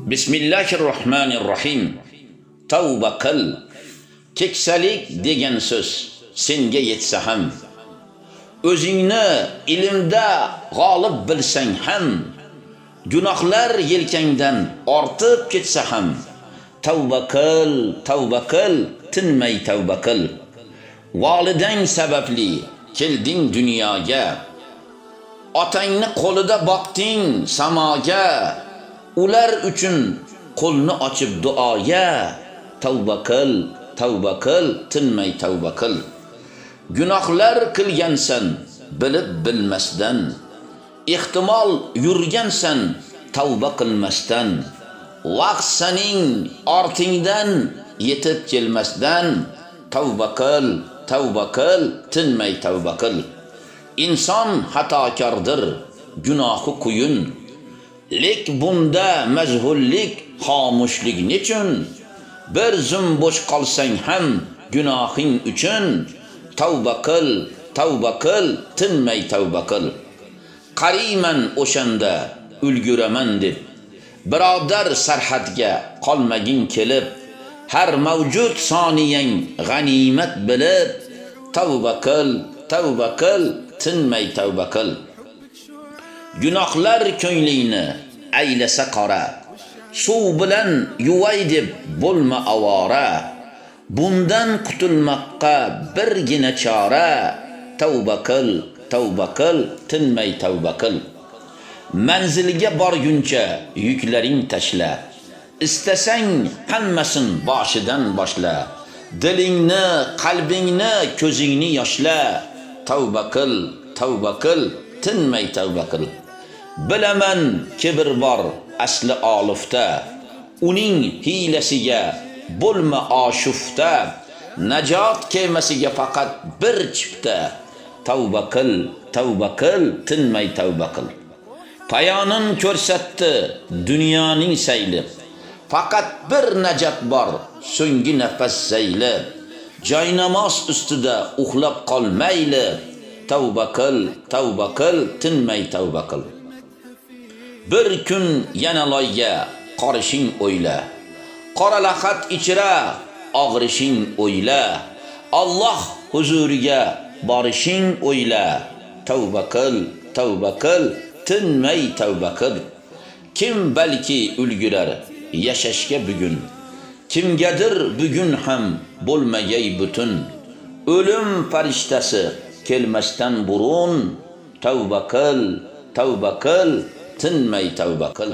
Bismillahirrohmanirrohim. Tavba qil. Keksalik degan so'z senga yetsa ham, o'zingni ilmda g'olib bilsang ham, gunohlar yelkangdan ortib ketsa ham, tavba qil, tinmay tavba qil. Volidang sababli kelding dunyoga, otangni qo'lida boqding samoga, ular uchun qo'lni ochib duoya, tavba qil, tinmay tavba qil. Gunohlar qilgansan bilib bilmasdan, ehtimol yurgansan tavba qilmasdan, vaqt sening ortingdan yetib kelmasdan, tavba qil, tinmay tavba qil. Inson xatokordir, gunohi quyun, lek bunda mazhullik, xomushlik nechun? Bir zum bo'sh qolsang ham gunohing uchun, tavba qil, tinmay tavba qil. Qariyman o'shanda ulguraman deb, birodar sarhadga qolmagin kelib, har mavjud soniyang g'animat bilib, tavba qil, tinmay tavba qil. Gunohlar ko'nglingni aylasa qora, suv bilan yuvay deb bo'lma avora. Bundan qutulmoqqa birgina chora, tavba qil, tinmay tavba qil. Manzilga borguncha yuklaring tashla, istasang hammasin boshidan boshla. Dilingni, qalbingni, ko'zingni yoshla, tavba qil, tinmay tavba qil. Bilaman kibr bor asli olifta, uning hiylasiga bo'lma oshufta. Najot kemasiga faqat bir chipta, tavba qil, tinmay tavba qil. Payonin ko'rsatdi dunyoning sayli, faqat bir najot bor so'nggi nafas zayli. Joynamoz ustida uxlab qolmayli, tavba qil, tinmay tavba qil. Bir kun yana loyga qorishing o'yla, qora lahat ichra og'rishing o'yla. Alloh huzuriga borishing o'yla, tavba qil, tinmay tavba qil. Kim balki ulgurar yashashga bugun, kimgadir bugun ham bo'lmagay butun. O'lim farishtasi kelmasdan burun, tavba qil, tinmay tavba qil.